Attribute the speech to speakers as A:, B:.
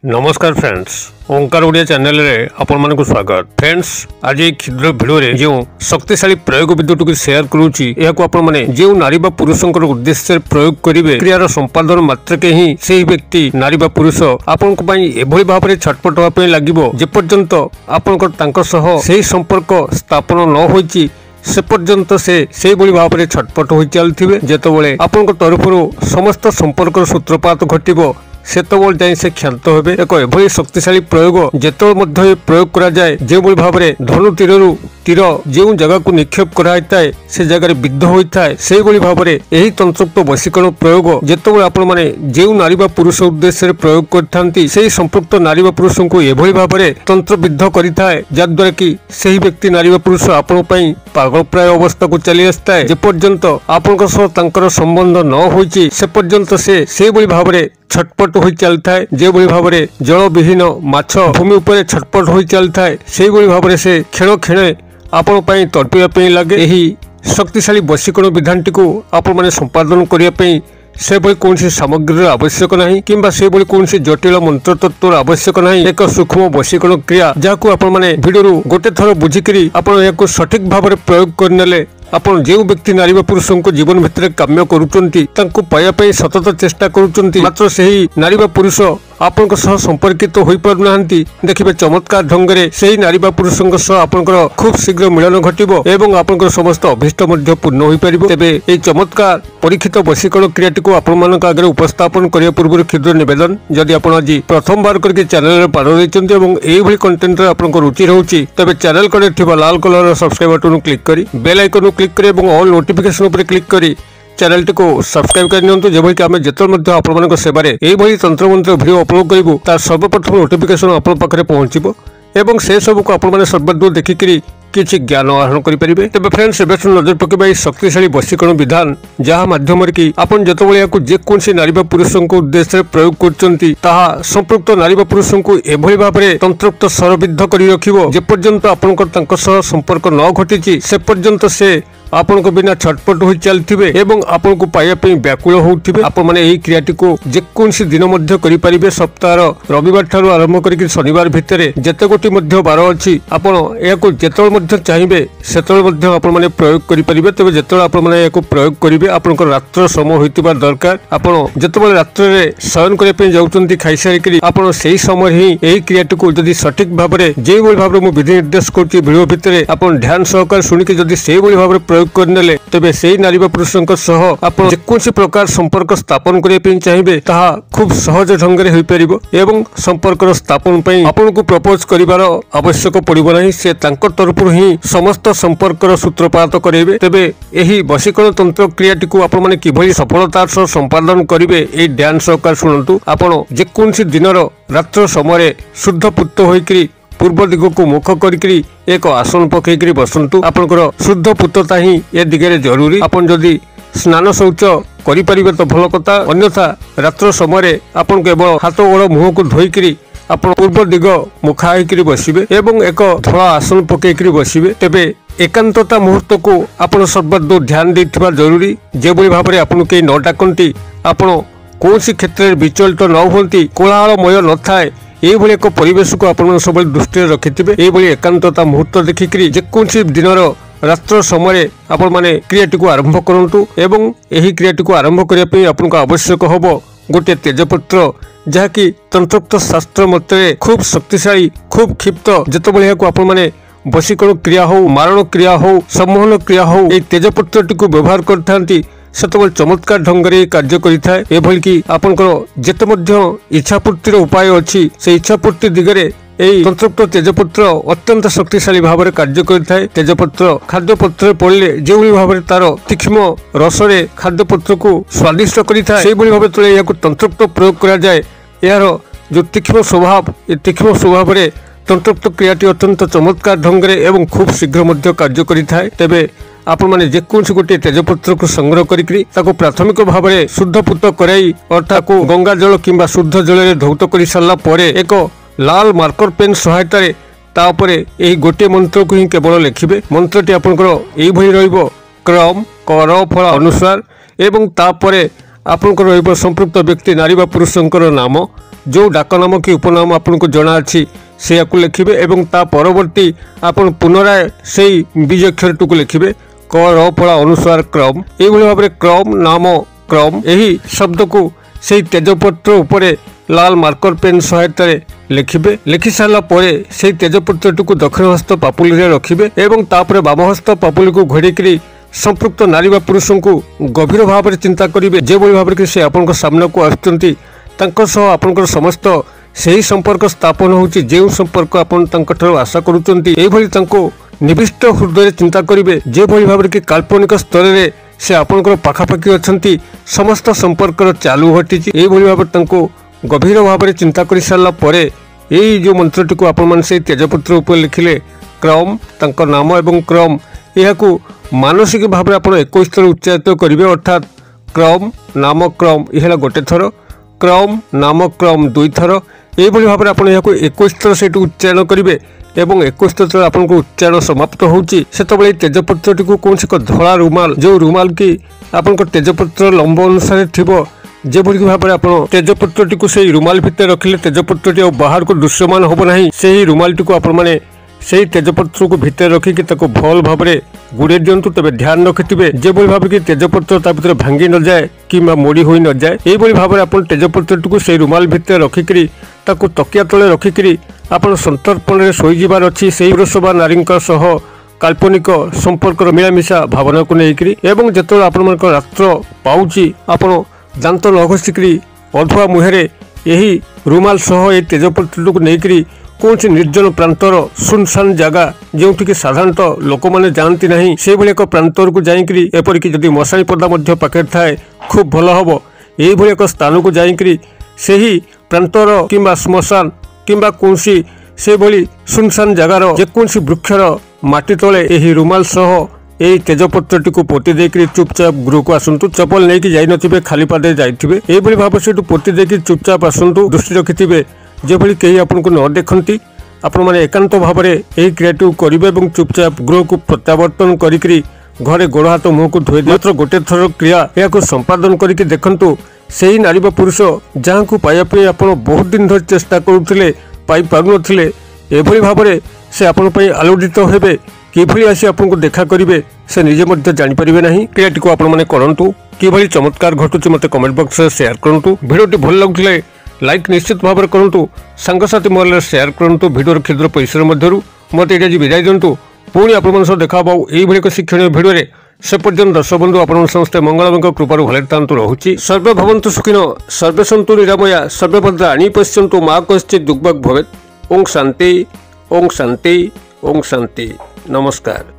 A: नमस्कार फ्रेंड्स, ओंकार ओडिया चैनल रे आपण मानक स्वागत। फ्रेंड्स, आज एक क्षुद्र वीडियो रे जो शक्तिशाली प्रयोग विद्युत को शेयर करूची, याको आपण माने जे नारी बा पुरुषंकर उद्देश्य प्रयोग करिवे, क्रियार संपादन मात्र के ही सेही व्यक्ति नारी बा पुरुष आपण को पई एभली भाव रे छटपट होआ पे लागिवो जे पर्यंत आपण को तांको सह सेही संपर्क स्थापन न होईची से पर्यंत से भाव में छटपट हो चलते जितेबाला आपण तरफर समस्त संपर्क सूत्रपात घटव सेतबल जाए से क्षांत होबे। एक एभली शक्तिशाली प्रयोग जिते प्रयोग करा जाए जो भाव में धनु तीर जो जगह को निक्षेप कराए से जगह विद्ध होता है से भाव में यही तंत्रोक्त वशीकरण प्रयोग जितेबाला आपण माने जो नारी बा पुरुष उद्देश्य प्रयोग करथांती से संपृक्त नारी बा पुरुष को एभली भाव में तंत्र विद्ध करिथाए जद्वारा कि सही व्यक्ति नारी बा पुरुष आपण पई पागल प्राय अवस्था को चली आसता है जे पर्यंत आपण सह संबंध न होईची से पर्यंत से भाव में छटपट हो चलता है जो भाव में जल विहीन माछ भूमि उपर छटपट हो चलता है से भाव में से क्षण क्षण आपण पई तड़पिया लगे। यही शक्तिशाली वशीकरण विधान टी को आपण माने संपादन करने से कौन सामग्री आवश्यक नहीं किंबा से कौन जटिल मंत्र तत्व आवश्यक नहीं। एक सूक्ष्म वशीकरण क्रिया जहाँ आपण माने वीडियो गोटे थर बुझिकी आपण सठिक भाव में प्रयोग करने आपण जो व्यक्ति नारी पुरुष को जीवन भितर काम्य करुचंती तांको पाया पे सतत चेष्टा करुचंती मात्र सही नारी पुरुष आपण सह संपर्कित हो पारुनाहांती। देखिबे चमत्कार ढंगरे सही नारी पुरुष सह आपनकर खूब शीघ्र मिलन घटिबो एवं आपनकर समस्त अभिष्ट मध्य पूर्ण होई परिबो। तेबे एई चमत्कार परीक्षित वशीकरण क्रियाटी को आपण मानक आगे उपस्थापन करिया पूर्व क्षुद्र निवेदन, जदि आपण आज प्रथम बार करके चैनल रे पार दैचंती एवं एई भली कंटेंट रे आपनकर रुचि रहउची तेबे चैनल कने थिबा लाल कलर रो सब्सक्राइब बटन क्लिक करी बेल आइकन क्लिक करी एवं ऑल नोटिफिकेशन ऊपर क्लिक करी चैनल टी को सब्सक्राइब कर नियंतु जेभली कि आमे जेतल आपण सेवारे एही तंत्र मंत्र वीडियो अपलोड करिवु तार सर्वप्रथम नोटिफिकेशन आपण पाखरे पहुंचीबो एवं से सब को आपण माने सर्वदूर देखिकरी किछि ज्ञान आहरण करि परिबे। तबे फ्रेंड्स, एबे नजर पकेबा शक्तिशाली वशीकरण विधान जहाँ माध्यम कि आपण जेतबेले याकु जे कोनसी नारी बा पुरुष को उद्देश्य प्रयोग करचंती ताहा संपृक्त नारी बा पुरुष को एभली भाव में तंत्रोक्त सरविद्ध करि रखिबो जे पर्यंत आपनकर तांको सह संपर्क न घटिची से पर्यंत से आपण को बिना छटपट हो चलथिबे एवं आपण को पाया पे व्याकुल होउथिबे। आपण माने एही क्रियाटी को जे कोनसी दिन मध्य करि परिबे। सप्ताह रविवार ठारू आरंभ करिक शनिवार भितरे जते गोटी मध्य बार अछि आपण याकु जेतल मध्य चाहिबे सेतल मध्य आपण माने प्रयोग करि परिबे। तबे जेतल आपण माने याकु प्रयोग करिवे आपनकर रात्र समय होइतिबा दरकार। आपण जेतबेले रात्र रे शयन करिया पे जाउचंती खाइ सारि करी आपण सेही समय ही एही क्रियाटी को जदि सठिक भाव रे जे बोली भाव रे मु विधि निर्देश करछि वीडियो भितरे आपण ध्यान सहकार सुनि के जदि सेही बोली भाव रे प्रयोग करनेले तबे सेही नारी बा पुरुषक सह आपण जेकोसी प्रकार संपर्क स्थापन करिया पे चाहिबे ताहा खूब सहज ढंग रे होई परिबो एवं संपर्क स्थापन पई आपण को प्रपोज करिवार आवश्यक पड़िबो नाही। से तांकर तरफरु ही समस्त संपर्क सूत्रपात करेबे। तबे एही वशीकरण तंत्र क्रियाटी को आपण माने किभली सफलतार सह संपादन करिवे एई ध्यान सहकार सुनंतु। आपण जेकोसी दिनर रात्र समय शुद्ध पुत्त होइकरी पूर्व दिग को मुख करी एक आसन पकईकरी बसंतु। आपनकर शुद्ध पुत्रता ही ए दिगरे जरूरी। आपन जदि स्नान शौच करि परिबे तो भल कथा, अन्यथा रात्र समय आपन केवल हाथ गोड़ मुह को धोईकरी आपन पूर्व दिग मुखा होइकरी बसिबे एवं एक धला आसन पकईकरी बसिबे। तेबे एकांतता मुहूर्त को आपन सर्वदूर ध्यान देथिबा जरूरी। जेबोली भाव में आपन के न डाकंती आपण कोनसी क्षेत्र में विचलित न होंती कोलाहलमय न थाए एभली एक परिवेश को आपण सब दृष्टि रखिथिबे। एभली एकांतता मुहूर्त देखिकरी जेकोसी दिनर रात्र समय आपण माने क्रियाटी को आरंभ करंतु एवं एही क्रियाटी को आरंभ करिया पे आपनको आवश्यक हबो गोटे तेजपत्र जहाँकि तंत्रोक्त शास्त्र मते खूब शक्तिशाली खूब क्षिप्त जेतबेले याको आपण माने वशीकरण क्रिया हो मारण क्रिया हो सम्मोहन क्रिया हो ए तेजपत्र को व्यवहार करथांती सेतबेले चमत्कार ढंगरे कार्य करिथाय। एभली कि आपनकर जेते मध्य इच्छापूर्तिर उपाय अछि से इच्छापूर्ति दिगरे एई तंत्रोक्त तेजपत्र अत्यंत शक्तिशाली भाव में कार्य करिथाय। तेजपत्र खाद्यपत्र पड़े जो भाव में तार तीक्ष्ण रसरे खाद्यपत्र को स्वादिष्ट करिथाय सेही भली भाव तले याकु तंत्रोक्त प्रयोग करा जाय। यार जो तीक्ष्ण स्वभाव ए तीक्ष्ण स्वभाव रे तंत्रोक्त क्रियाटी अत्यंत चमत्कार ढंगरे एवं खूब शीघ्र मध्य कार्य करिथाय। तेबे आपण माने जेकोसी गोटे तेजपत्र को संग्रह करिकरी ताको प्राथमिक भाव में शुद्ध पुत कराई अर्थात को गंगा जल किंबा शुद्ध जल रे धौत करि सारला परे एक लाल मार्कर पेन सहायता रे तापरे एही गोटे मंत्र को ही केवल लिखिबे। मंत्रटी आपनकर एही भली रहइबो क्रम कर फल अनुसार एवं तापरे ଆପଣଙ୍କର ରହିବ ସମ୍ପୃକ୍ତ ବ୍ୟକ୍ତି ନାରୀ ବା ପୁରୁଷଙ୍କର ନାମ, ଯେଉଁ ଡାକ ନାମ କି ଉପନାମ ଆପଣଙ୍କୁ ଜଣାଅଛି ସେଇଆକୁ ଲେଖିବେ ଏବଂ ତା ପରବର୍ତ୍ତୀ ଆପଣ ପୁନରାୟ ସେଇ ବିଜ ଅକ୍ଷରଟିକୁ ଲେଖିବେ କ ର ଫଳା ଅନୁସାର କ୍ରମ। ଏଇଭଳି ଭାବରେ କ୍ରମ ନାମ କ୍ରମ ଏହି ଶବ୍ଦକୁ ସେଇ ତେଜପତ୍ର ଉପରେ ଲାଲ ମାର୍କର ପେନ୍ ସହାୟତାରେ ଲେଖିବେ। ଲେଖି ସାରିଲା ପରେ ସେଇ ତେଜପତ୍ରଟିକୁ ଦକ୍ଷିଣ ହସ୍ତ ପାପୁଲିରେ ରଖିବେ ଏବଂ ତାପରେ ବାମ ହସ୍ତ ପାପୁଲିକୁ ଘୋଡ଼େଇକରି ସମ୍ପୃକ୍ତ ନାରୀ ବା ପୁରୁଷଙ୍କୁ ଗଭୀର ଭାବରେ ଚିନ୍ତା କରିବେ। ଯେଭଳି ଭାବରେ କି ସେ ଆପଣଙ୍କ ସାମ୍ନାକୁ ଆସୁଛନ୍ତି ତାଙ୍କ ସହ ଆପଣଙ୍କର ସମସ୍ତ ସେହି ସମ୍ପର୍କ ସ୍ଥାପନ ହେଉଛି ଯେଉଁ ସମ୍ପର୍କ ଆପଣ ତାଙ୍କଠାରୁ ଆଶା କରୁଛନ୍ତି। ଏଇଭଳି ତାଙ୍କୁ ନିବିଷ୍ଟ ହୃଦୟରେ ଚିନ୍ତା କରିବେ ଯେଭଳି ଭାବରେ କି କାଳ୍ପନିକ ସ୍ତରରେ ସେ ଆପଣଙ୍କର ପାଖାପାଖି ଅଛନ୍ତି, ସମସ୍ତ ସମ୍ପର୍କର ଚାଲୁ ଘଟିଛି। ଏଇଭଳି ଭାବରେ ତାଙ୍କୁ ଗଭୀର ଭାବରେ ଚିନ୍ତା କରି ସାରିଲା ପରେ ଏଇ ଯେଉଁ ମନ୍ତ୍ରଟିକୁ ଆପଣମାନେ ସେଇ ତେଜପତ୍ର ଉପରେ ଲେଖିଲେ କ୍ରମ ତାଙ୍କ ନାମ ଏବଂ କ୍ରମ, ଏହାକୁ ମାନସିକ ଭାବରେ ଆପଣ 21 ଥର ଉଚ୍ଚାରିତ କରିବେ। ଅର୍ଥାତ୍ କ୍ରମ ନାମ କ୍ରମ ଏ ହେଲା ଗୋଟେ ଥର, କ୍ରମ ନାମ କ୍ରମ 2 ଥର। ଏଇଭଳି ଭାବରେ ଆପଣ ଏହାକୁ 21 ଥର ସେଇଠୁ ଉଚ୍ଚାରଣ କରିବେ ଏବଂ 21 ଥର ଆପଣଙ୍କ ଉଚ୍ଚାରଣ ସମାପ୍ତ ହେଉଛି ସେତେବେଳେ ଏହି ତେଜପତ୍ରଟିକୁ କୌଣସି ଏକ ଧଳା ରୁମାଲ, ଯେଉଁ ରୁମାଲ କି ଆପଣଙ୍କ ତେଜପତ୍ର ଲମ୍ବ ଅନୁସାରେ ଥିବ, ଯେଭଳି ଭାବରେ ଆପଣ ତେଜପତ୍ରଟିକୁ ସେଇ ରୁମାଲ ଭିତରେ ରଖିଲେ ତେଜପତ୍ରଟି ଆଉ ବାହାରକୁ ଦୃଶ୍ୟମାନ ହେବ ନାହିଁ, ସେହି ରୁମାଲଟିକୁ ଆପଣମାନେ ସେହି ତେଜପତ୍ରକୁ ଭିତରେ ରଖିକି ତାକୁ ଭଲ ଭାବରେ ଗୁଡ଼େଇ ଦିଅନ୍ତୁ। ତେବେ ଧ୍ୟାନ ରଖିଥିବେ ଯେଭଳି ଭାବରେ କି ତେଜପତ୍ର ତା ଭିତରେ ଭାଙ୍ଗି ନଯାଏ କିମ୍ବା ମୋଡ଼ି ହୋଇ ନଯାଏ। ଏଇଭଳି ଭାବରେ ଆପଣ ତେଜପତ୍ରଟିକୁ ସେହି ରୁମାଲ ଭିତରେ ରଖିକିରି ତାକୁ ତକିଆ ତଳେ ରଖିକିରି ଆପଣ ସନ୍ତର୍ପଣରେ ଶୋଇଯିବାର ଅଛି ସେହି ପୁରୁଷ ବା ନାରୀଙ୍କ ସହ କାଳ୍ପନିକ ସମ୍ପର୍କର ମିଳାମିଶା ଭାବନାକୁ ନେଇକରି। ଏବଂ ଯେତେବେଳେ ଆପଣମାନଙ୍କ ରାତ୍ର ପାଉଛି ଆପଣ ଦାନ୍ତ ନ ଘଷିକିରି ଅଧୁଆ ମୁହଁରେ ଏହି ରୁମାଲ ସହ ଏହି ତେଜପତ୍ରଟିକୁ ନେଇକରି କୌଣସି ନିର୍ଜନ ପ୍ରାନ୍ତର ସୁନସାନ ଜାଗା ଯେଉଁଠିକି ସାଧାରଣତଃ ଲୋକମାନେ ଯାଆନ୍ତି ନାହିଁ ସେହିଭଳି ଏକ ପ୍ରାନ୍ତରକୁ ଯାଇକରି, ଏପରିକି ଯଦି ମଶାଣି ପର୍ଦ୍ଦା ମଧ୍ୟ ପାଖରେ ଥାଏ ଖୁବ୍ ଭଲ ହେବ, ଏହିଭଳି ଏକ ସ୍ଥାନକୁ ଯାଇକରି ସେହି ପ୍ରାନ୍ତର କିମ୍ବା ଶ୍ମଶାନ କିମ୍ବା କୌଣସି ସେଭଳି ସୁନସାନ ଜାଗାର ଯେକୌଣସି ବୃକ୍ଷର ମାଟି ତଳେ ଏହି ରୁମାଲ ସହ ଏହି ତେଜପତ୍ରଟିକୁ ପୋତି ଦେଇକରି ଚୁପଚାପ ଗୃହକୁ ଆସନ୍ତୁ। ଚପଲ ନେଇକି ଯାଇନଥିବେ, ଖାଲି ପାଦରେ ଯାଇଥିବେ। ଏହିଭଳି ଭାବରେ ସେଠୁ ପୋତି ଦେଇକି ଚୁପଚାପ ଆସନ୍ତୁ। ଦୃଷ୍ଟି ରଖିଥିବେ ଯେଭଳି କେହି ଆପଣଙ୍କୁ ନ ଦେଖନ୍ତି। ଆପଣମାନେ ଏକାନ୍ତ ଭାବରେ ଏହି କ୍ରିୟାଟିକୁ କରିବେ ଏବଂ ଚୁପଚାପ ଗୃହକୁ ପ୍ରତ୍ୟାବର୍ତ୍ତନ କରିକିରି ଘରେ ଗୋଡ଼ ହାତ ମୁହଁକୁ ଧୋଇ ମାତ୍ର ଗୋଟେ ଥର କ୍ରିୟା ଏହାକୁ ସମ୍ପାଦନ କରିକି ଦେଖନ୍ତୁ। ସେହି ନାରୀ ବା ପୁରୁଷ ଯାହାଙ୍କୁ ପାଇବା ପାଇଁ ଆପଣ ବହୁତ ଦିନ ଧରି ଚେଷ୍ଟା କରୁଥିଲେ ପାଇପାରୁନଥିଲେ, ଏଭଳି ଭାବରେ ସେ ଆପଣଙ୍କ ପାଇଁ ଆଲୋଡ଼ିତ ହେବେ। କିଭଳି ଆସି ଆପଣଙ୍କୁ ଦେଖା କରିବେ ସେ ନିଜେ ମଧ୍ୟ ଜାଣିପାରିବେ ନାହିଁ। କ୍ରିୟାଟିକୁ ଆପଣମାନେ କରନ୍ତୁ। କିଭଳି ଚମତ୍କାର ଘଟୁଛି ମୋତେ କମେଣ୍ଟ ବକ୍ସରେ ସେୟାର କରନ୍ତୁ। ଭିଡ଼ିଓଟି ଭଲ ଲାଗୁଥିଲେ ଲାଇକ୍ ନିଶ୍ଚିତ ଭାବରେ କରନ୍ତୁ, ସାଙ୍ଗସାଥି ମହଲରେ ସେୟାର କରନ୍ତୁ। ଭିଡ଼ିଓର କ୍ଷୁଦ୍ର ପରିସର ମଧ୍ୟରୁ ମୋତେ ଏଇଠି ଆଜି ବିଦାୟ ଦିଅନ୍ତୁ। ପୁଣି ଆପଣମାନଙ୍କ ସହ ଦେଖା ହେବା ଏଇଭଳି ଏକ ଶିକ୍ଷଣୀୟ ଭିଡ଼ିଓରେ। ସେ ପର୍ଯ୍ୟନ୍ତ ଦର୍ଶକ ବନ୍ଧୁ ଆପଣଙ୍କ ସମସ୍ତେ ମଙ୍ଗଳମୟଙ୍କ କୃପାରୁ ଭଲରେ ଥାନ୍ତୁ ରହୁଛି। ସର୍ବେ ଭବନ୍ତୁ ସୁଖିନ ସର୍ବେ ସନ୍ତୁ ନିରାମୟା ସର୍ବେ ଭଦ୍ରାଣି ପଶ୍ୟନ୍ତୁ ମା କଶ୍ଚିତ୍ ଦୁଃଖଭାଗ୍ ଭବେତ୍। ଓଁ ଶାନ୍ତି ଓଁ ଶାନ୍ତି ଓଁ ଶାନ୍ତି। ନମସ୍କାର।